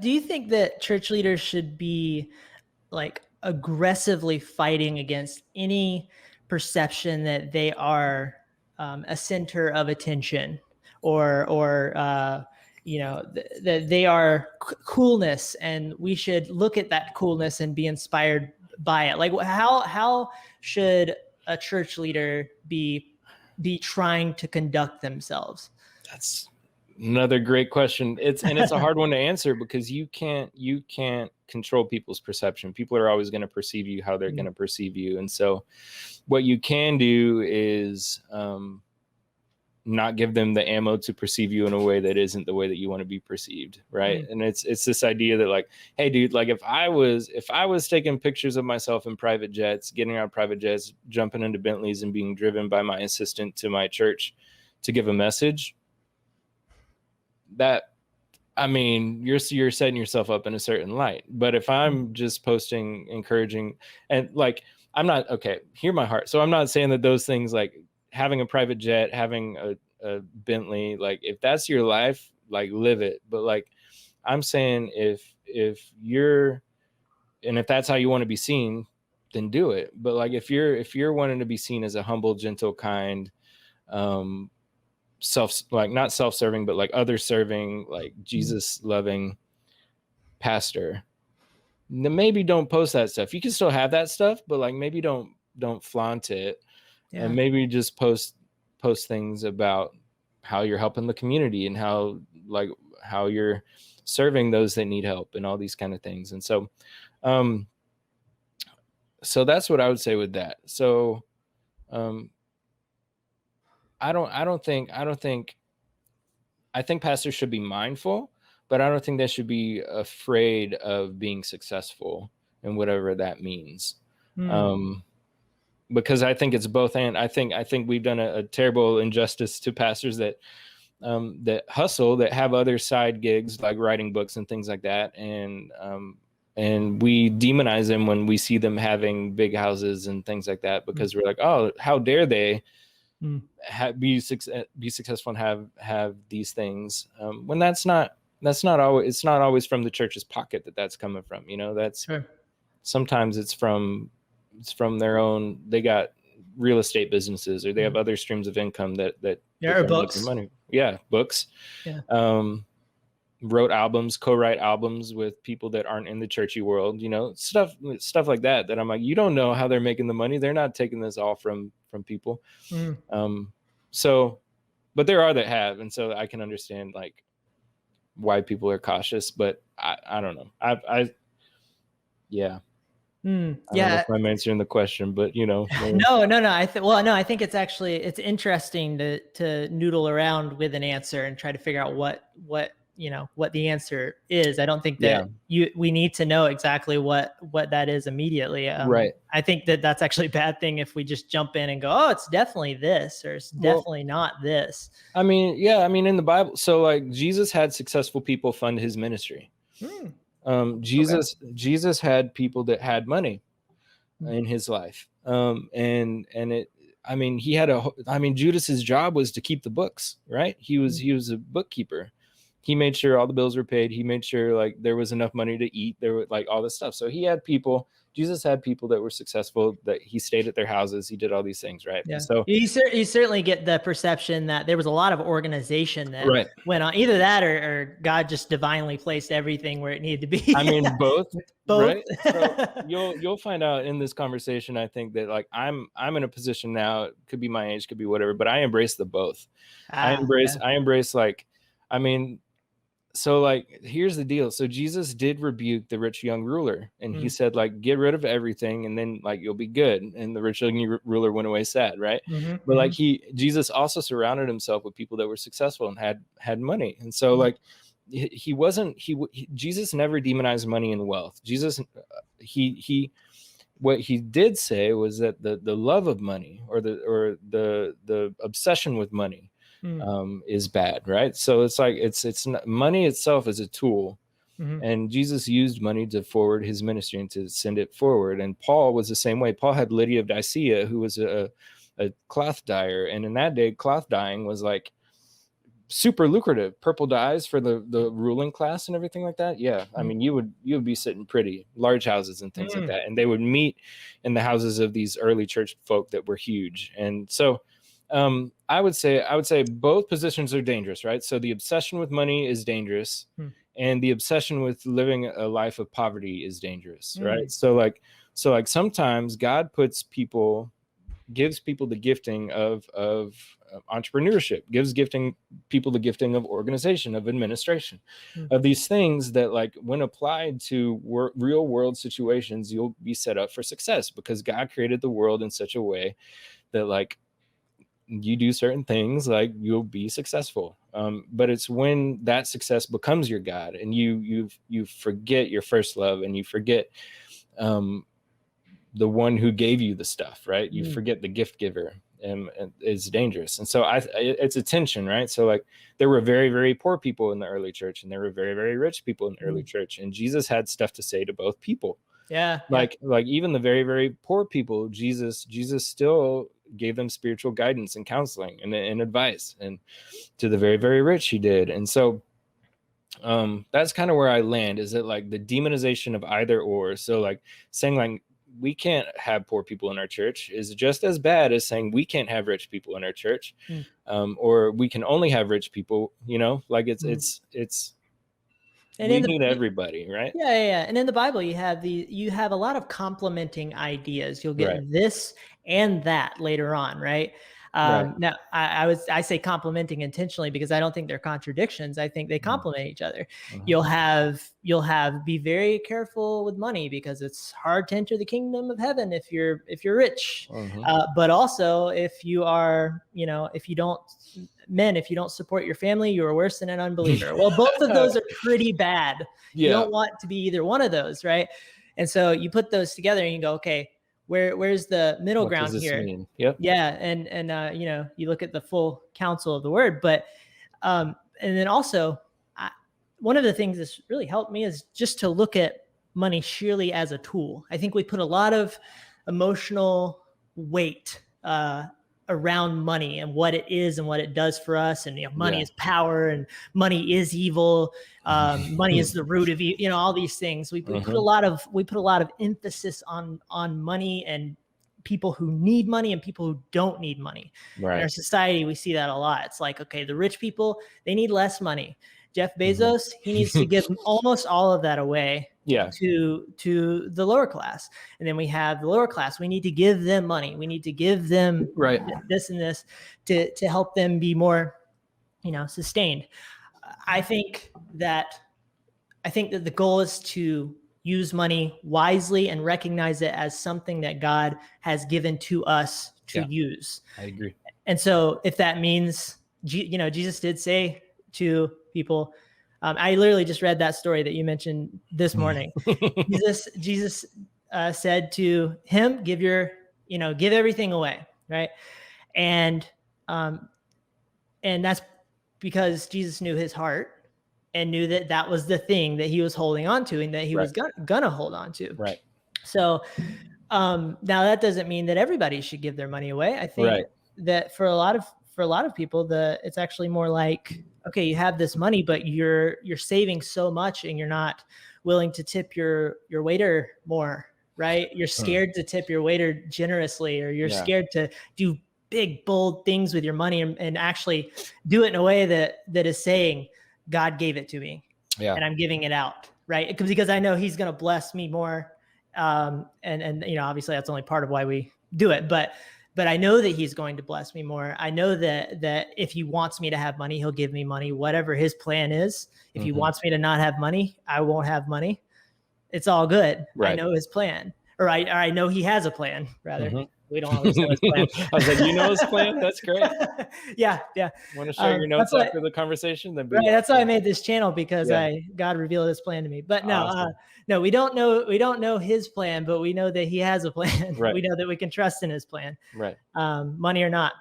you think that church leaders should be like aggressively fighting against any perception that they are a center of attention, or that they are coolness, and we should look at that coolness and be inspired by it? Like, how should a church leader be trying to conduct themselves? That's another great question. It's a hard one to answer, because you can't control people's perception. People are always going to perceive you how they're going to perceive you. And so what you can do is not give them the ammo to perceive you in a way that isn't the way that you want to be perceived. Right. And it's this idea that like, hey dude, like if I was taking pictures of myself in private jets, getting out of private jets, jumping into Bentleys and being driven by my assistant to my church to give a message, that, I mean, you're setting yourself up in a certain light. But if I'm just posting encouraging, and like, I'm not, okay, hear my heart. So I'm not saying that those things, like having a private jet, having a Bentley, like if that's your life, like live it. But like, I'm saying if that's how you want to be seen, then do it. But like, if you're wanting to be seen as a humble, gentle, kind, not self-serving, but like other serving, like Jesus loving pastor, then maybe don't post that stuff. You can still have that stuff, but like maybe don't flaunt it. And maybe just post things about how you're helping the community and how you're serving those that need help and all these kind of things. And so that's what I would say with that. So I think pastors should be mindful, but I don't think they should be afraid of being successful and whatever that means. Because I think it's both. And I think we've done a terrible injustice to pastors that hustle, that have other side gigs like writing books and things like that. And we demonize them when we see them having big houses and things like that, because we're like, oh, how dare they be successful and have these things, when it's not always from the church's pocket that's coming from. That's sometimes it's from their own. They got real estate businesses, or they have other streams of income that or books. Money. Books. Co-write albums with people that aren't in the churchy world, stuff like that I'm like, you don't know how they're making the money. They're not taking this all from people. So, but there are that have, and so I can understand like why people are cautious, but I don't know. I don't know if I'm answering the question, but No. I think it's interesting to noodle around with an answer and try to figure out what the answer is. I don't think that we need to know exactly what that is immediately. Right. I think that's actually a bad thing if we just jump in and go, oh, it's definitely this, or it's definitely not this. I mean, in the Bible, so like Jesus had successful people fund his ministry. Jesus had people that had money in his life. Judas's job was to keep the books, right? He was a bookkeeper. He made sure all the bills were paid. He made sure like there was enough money to eat. There were like all this stuff. So Jesus had people that were successful, that he stayed at their houses. He did all these things, right? Yeah. So you certainly get the perception that there was a lot of organization that went on. Either that or God just divinely placed everything where it needed to be. I mean, both. Right? So you'll find out in this conversation, I think, that like I'm in a position now, it could be my age, could be whatever, but I embrace the both. I embrace like, I mean, so like, here's the deal. So Jesus did rebuke the rich young ruler, and he said like, get rid of everything and then like you'll be good. And the rich young ruler went away sad, right? But like Jesus also surrounded himself with people that were successful and had money. And so like Jesus never demonized money and wealth. Jesus, what he did say was that the love of money or the obsession with money is bad, right? So it's like it's not, money itself is a tool, and Jesus used money to forward his ministry and to send it forward. And Paul was the same way. Paul had Lydia of Nicaea, who was a cloth dyer, and in that day, cloth dyeing was like super lucrative, purple dyes for the ruling class and everything like that. Yeah, I mean, you would be sitting pretty, large houses and things like that, and they would meet in the houses of these early church folk that were huge. And so I would say both positions are dangerous, right? So the obsession with money is dangerous, and the obsession with living a life of poverty is dangerous, right? So like sometimes God gives people the gifting of entrepreneurship, gives people the gifting of organization, of administration, of these things that, like, when applied to real world situations, you'll be set up for success, because God created the world in such a way that, like, you do certain things, like, you'll be successful. But it's when that success becomes your God, and you forget your first love, and you forget the one who gave you the stuff, right? You forget the gift giver, and it's dangerous. And so it's a tension, right? So, like, there were very, very poor people in the early church, and there were very, very rich people in the early church, and Jesus had stuff to say to both people. Like even the very, very poor people, Jesus still gave them spiritual guidance and counseling and advice, and to the very, very rich he did. And so that's kind of where I land, is that, like, the demonization of either or. So, like, saying, like, we can't have poor people in our church is just as bad as saying we can't have rich people in our church, or we can only have rich people. Like, it's And we need everybody, right? Yeah. And in the Bible, you have a lot of complementing ideas. You'll get this and that later on, right? Now, I say complementing intentionally, because I don't think they're contradictions. I think they complement each other. You'll have be very careful with money, because it's hard to enter the kingdom of heaven if you're rich. But also, if you are, if you don't support your family, you are worse than an unbeliever. Well, both of those are pretty bad. You don't want to be either one of those, right? And so you put those together and you go, okay, where's the middle ground here? Mean? Yep. Yeah. And you look at the full counsel of the word, but and then also one of the things that's really helped me is just to look at money sheerly as a tool. I think we put a lot of emotional weight around money and what it is and what it does for us. And money is power, and money is evil. Money is the root of all these things. We put a lot of emphasis on money, and people who need money and people who don't need money. In our society, we see that a lot. It's like, okay, the rich people, they need less money. Jeff Bezos, he needs to give almost all of that away to the lower class. And then we have the lower class. We need to give them money. We need to give them this and this to help them be more, sustained. I think that the goal is to use money wisely and recognize it as something that God has given to us to use. I agree. And so if that means, Jesus did say to people, I literally just read that story that you mentioned this morning. Jesus said to him, give everything away. Right. And that's because Jesus knew his heart and knew that was the thing that he was holding on to and that he was gonna hold on to. Right. So now that doesn't mean that everybody should give their money away. I think that for a lot of people, it's actually more like, okay, you have this money, but you're saving so much and you're not willing to tip your waiter more, right? You're scared to tip your waiter generously, or you're scared to do big, bold things with your money and actually do it in a way that is saying, God gave it to me and I'm giving it out, right? Because I know he's going to bless me more. And obviously that's only part of why we do it, but I know that he's going to bless me more. I know that if he wants me to have money, he'll give me money, whatever his plan is. If he wants me to not have money, I won't have money. It's all good. I know his plan, or I know he has a plan, rather. We don't always know his plan. I was like, you know his plan? That's great. Yeah. Want to share your notes after the conversation? That's why I made this channel, because God revealed his plan to me. But no, we don't know his plan, but we know that he has a plan. We know that we can trust in his plan. Right. Money or not.